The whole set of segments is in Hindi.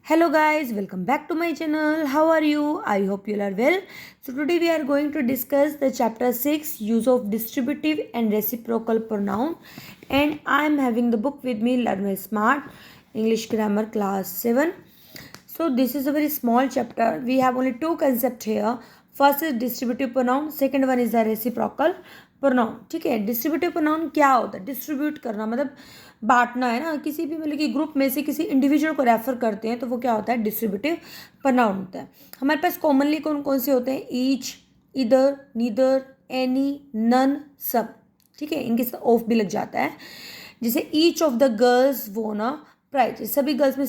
Hello guys, welcome back to my channel. How are you? I hope you are well. So today we are going to discuss the chapter 6, use of distributive and reciprocal pronoun, and I am having the book with me, Learn Well Smart English Grammar Class 7. So this is a very small chapter. We have only two concepts here. First is distributive pronoun, second one is the reciprocal pronoun. ठीक है, डिस्ट्रीब्यूटिव प्रोनाउन क्या होता है? डिस्ट्रीब्यूट करना मतलब बांटना है ना, किसी भी मतलब कि ग्रुप में से किसी इंडिविजुअल को रेफर करते हैं तो वो क्या होता है? डिस्ट्रीब्यूटिव प्रोनाउन होता है. हमारे पास कॉमनली कौन कौन से होते हैं? ईच, इधर, नीदर, एनी, नन, सब. ठीक है, इनके साथ ऑफ भी लग जाता है. जैसे ईच ऑफ द गर्ल्स वोन अ प्राइज, सभी गर्ल्स में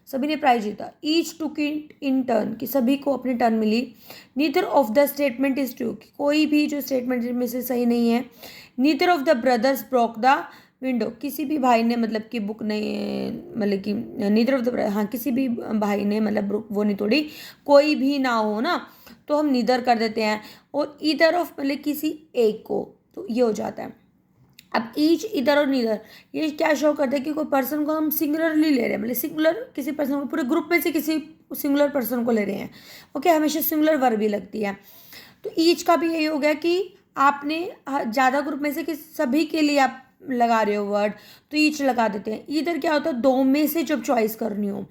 सभी ने प्राइज जीता. ईच टुक इन टर्न, कि सभी को अपनी टर्न मिली. Neither of the statement is true, कि कोई भी जो स्टेटमेंट में से सही नहीं है. Neither of the brothers broke the window, किसी भी भाई ने मतलब कि बुक नहीं, मतलब कि नीदर ऑफ द, हाँ किसी भी भाई ने मतलब वो नहीं तोड़ी. कोई भी ना हो ना तो हम नीदर कर देते हैं. और ईदर ऑफ मतलब किसी एक को, तो ये हो जाता है. अब ईच, इधर और नीदर, ये क्या शो करता है कि कोई पर्सन को हम सिंगुलरली ले रहे हैं, मतलब सिंगुलर किसी पर्सन को, पूरे ग्रुप में से किसी सिंगुलर पर्सन को ले रहे हैं. ओके, हमेशा सिंगुलर वर्ब भी लगती है. तो ईच का भी यही हो गया कि आपने ज़्यादा ग्रुप में से कि सभी के लिए आप लगा रहे हो वर्ड, तो ईच लगा देते हैं. इधर क्या होता है? दो में से जब चॉइस करनी हो.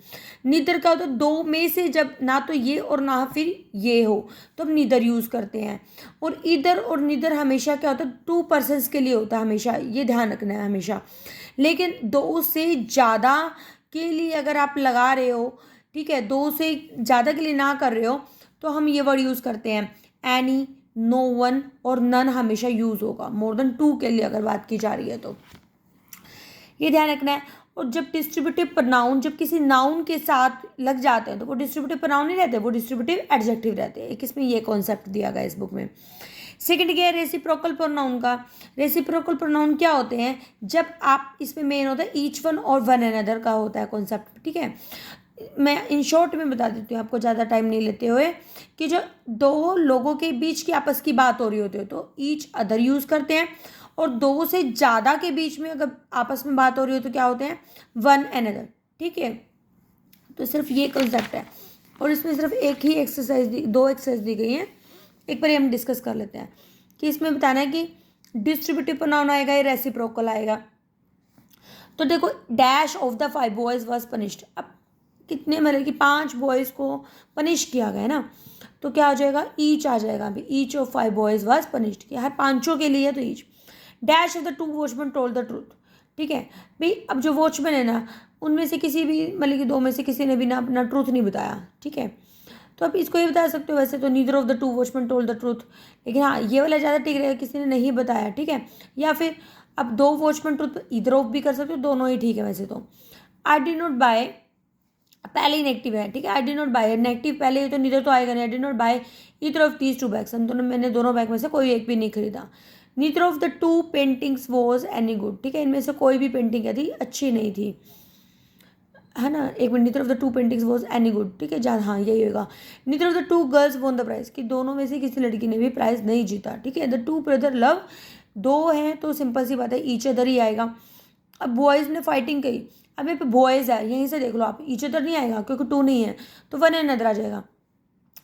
नीदर क्या होता है? दो में से जब ना तो ये और ना फिर ये हो तो हम नीदर यूज़ करते हैं. और इधर और नीदर हमेशा क्या होता है? टू पर्सन्स के लिए होता है हमेशा, ये ध्यान रखना है हमेशा. लेकिन दो से ज़्यादा के लिए अगर आप लगा रहे हो, ठीक है, दो से ज़्यादा के लिए ना कर रहे हो तो हम ये वर्ड यूज़ करते हैं. एनी, नो वन और नन हमेशा यूज़ होगा. मोर देन टू के लिए अगर बात की जा रही है तो ये ध्यान रखना है. और जब डिस्ट्रीब्यूटिव प्रोनाउन जब किसी नाउन के साथ लग जाते हैं तो वो डिस्ट्रीब्यूटिव प्रोनाउन नहीं रहते, वो डिस्ट्रीब्यूटिव एडजेक्टिव रहते हैं. एक इसमें ये कॉन्सेप्ट दिया गया इस बुक में. सेकंड क्या है? रेसिप्रोकल प्रोनाउन का. रेसिप्रोकल प्रोनाउन क्या होते हैं? जब आप, इसमें मेन होता है ईच वन और वन अनदर का होता है कॉन्सेप्ट. ठीक है, मैं इन शॉर्ट में बता देती हूँ आपको, ज़्यादा टाइम नहीं लेते हुए, कि जो दो लोगों के बीच की आपस की बात हो रही होती है तो ईच अदर यूज़ करते हैं. और दो से ज़्यादा के बीच में अगर आपस में बात हो रही हो तो क्या होते हैं? One another. ठीक है, तो सिर्फ ये कॉन्सेप्ट है. और इसमें सिर्फ एक ही एक्सरसाइज दो एक्सरसाइज दी गई हैं. एक बार हम डिस्कस कर लेते हैं कि इसमें बताना है कि डिस्ट्रीब्यूटिव प्रोनाउन आएगा या रेसिप्रोकल आएगा. तो देखो, dash of the 5 boys was punished. अब कितने मतलब कि 5 बॉयज़ को पनिश किया गया ना, तो क्या हो जाएगा? ईच आ जाएगा. अभी each of 5 boys was punished, कि हर पांचों के लिए तो each. Dash of the 2 watchman told the truth. ठीक है भाई, अब जो वॉचमैन है ना, उनमें से किसी भी मतलब कि दो में से किसी ने भी ना अपना ट्रूथ नहीं बताया. ठीक है, तो आप इसको ये बता सकते हो वैसे तो neither of the 2 watchman told the truth. लेकिन हाँ, ये वाला ज़्यादा ठीक रहेगा, किसी ने नहीं बताया. ठीक है, या फिर अब 2 वॉचमैन ट्रूथ ईदर ऑफ भी कर सकते हो, दोनों ही ठीक है वैसे तो. आई डिड नॉट बाय, पहले ही नेगेटिव है. ठीक है, I did not buy, negative पहले ही तो नीदर तो आएगा नहीं. I did not buy either of these 2 bags, हम दोनों, मैंने दोनों बैग में से कोई एक भी नहीं खरीदा. Neither of the 2 paintings was any good. ठीक है, इनमें से कोई भी पेंटिंग क्या थी? अच्छी नहीं थी, है ना. एक minute, neither of the 2 paintings was any good. ठीक है, हाँ यही होगा. Neither of the 2 girls won the prize, कि दोनों में से किसी लड़की ने भी प्राइज नहीं जीता. ठीक है, द 2 ब्रदर लव, दो हैं तो सिंपल सी बात है ईच अदर ही आएगा. अब बॉयज़ ने फाइटिंग की, अब यहाँ पे बॉयज़ है, यहीं से देख लो आप, ईच अदर नहीं आएगा क्योंकि 2 नहीं है, तो वन अनदर आ जाएगा.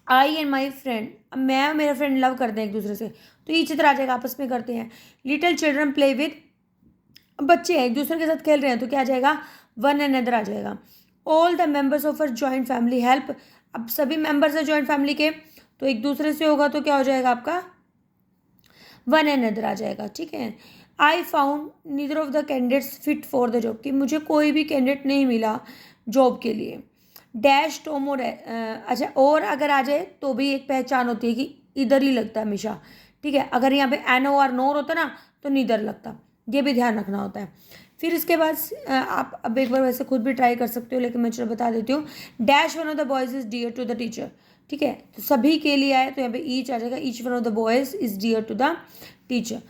आई एंड माई फ्रेंड, अब मैं और मेरा फ्रेंड लव करते हैं एक दूसरे से, तो ईच अदर आ जाएगा, आपस में करते हैं. लिटिल चिल्ड्रन प्ले विद, बच्चे हैं एक दूसरे के साथ खेल रहे हैं तो क्या आ जाएगा? वन अनदर आ जाएगा. All the members of our joint family help, अब सभी मेंबर्स हैं जॉइंट फैमिली के तो एक दूसरे से होगा तो क्या हो जाएगा आपका? वन अनदर आ जाएगा. ठीक है, I found neither of the candidates fit for the job, कि मुझे कोई भी कैंडिडेट नहीं मिला जॉब के लिए. डैश टोम और अच्छा, और अगर आ जाए तो भी एक पहचान होती है कि इधर ही लगता है हमेशा. ठीक है, अगर यहाँ पे एन ओ आर नोर होता ना तो नीदर लगता, ये भी ध्यान रखना होता है. फिर इसके बाद आप अब एक बार वैसे खुद भी ट्राई कर सकते हो, लेकिन मैं चलो बता देती हूँ. Dash one of the boys is dear to the teacher. ठीक है, तो सभी के लिए आए तो यहाँ पे ईच आ जाएगा. Each one of the boys is dear to the teacher.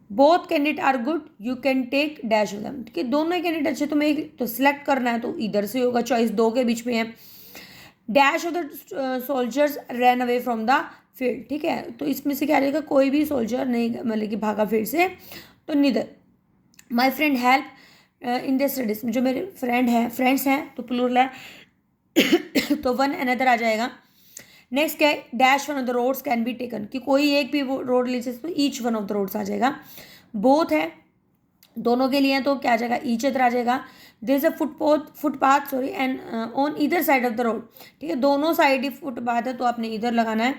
Both candidate are good, you can take dash of them. ठीक है, दोनों ही कैंडिडेट अच्छे, तुम्हें एक तो सिलेक्ट करना है तो इधर से होगा, चॉइस दो के बीच में है. Dash of the soldiers ran away from the field. ठीक है, तो इसमें से क्या आ जाएगा? कोई भी सोल्जर नहीं मतलब कि भागा फील्ड से, तो neither. My friend help in the studies, जो मेरे फ्रेंड्स हैं तो प्लूरल है. तो वन अनदर आ जाएगा। नेक्स्ट क्या है, dash one of the roads can be taken, कि कोई एक भी रोड लीजिए तो each one of the roads आ जाएगा। बोथ है, दोनों के लिए तो क्या आ जाएगा, ईच अदर आ जाएगा। There is a footpath sorry and on either side of the road, ठीक है, दोनों साइड ही फुटपाथ है तो आपने इधर लगाना है।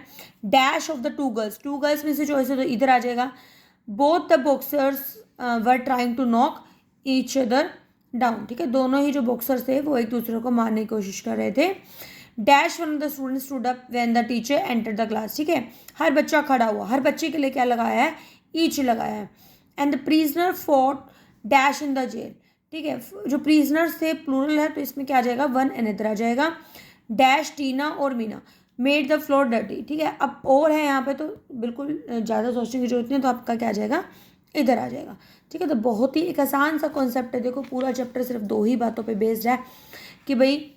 Dash of the two girls में से चॉइस है तो इधर आ जाएगा। Both the boxers were trying to knock each other down, ठीक है, दोनों ही जो बॉक्सर्स थे वो एक दूसरे को मारने की कोशिश कर रहे थे। Dash one of the student stood up when the teacher enter the class, ठीक है, हर बच्चा खड़ा हुआ, हर बच्चे के लिए क्या लगाया है, ईच लगाया है। And the prisoner fought dash in the jail, ठीक है, जो प्रिजनर्स थे प्लूरल है तो इसमें क्या आ जाएगा, वन अनदर आ जाएगा। डैश टीना और Meena made the floor dirty, ठीक है, अब और है यहाँ पे तो बिल्कुल ज़्यादा सोचने की जरूरत नहीं, तो आपका क्या आ जाएगा, इधर आ जाएगा, ठीक है। तो बहुत ही एक आसान सा कॉन्सेप्ट है, देखो पूरा चैप्टर सिर्फ दो ही बातों पे बेस्ड है कि भाई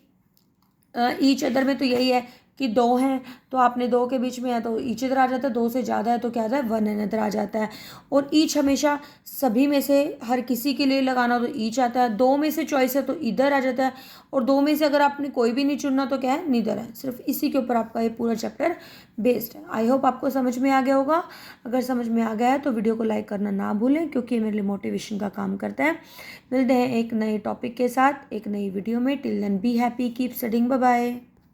ईच अदर में तो यही है कि दो हैं तो आपने दो के बीच में है तो ईच अदर आ जाता है, दो से ज़्यादा है तो क्या आता है, वन अनदर आ जाता है। और ईच हमेशा सभी में से हर किसी के लिए लगाना तो ईच आता है, दो में से चॉइस है तो इधर आ जाता है, और दो में से अगर आपने कोई भी नहीं चुनना तो क्या है, नीदर है। सिर्फ इसी के ऊपर आपका ये पूरा चैप्टर बेस्ड है। आई होप आपको समझ में आ गया होगा। अगर समझ में आ गया है तो वीडियो को लाइक करना ना भूलें, क्योंकि ये मेरे लिए मोटिवेशन का काम करता है। मिलते हैं एक नए टॉपिक के साथ एक नई वीडियो में। Till then be happy, keep studying, bye bye.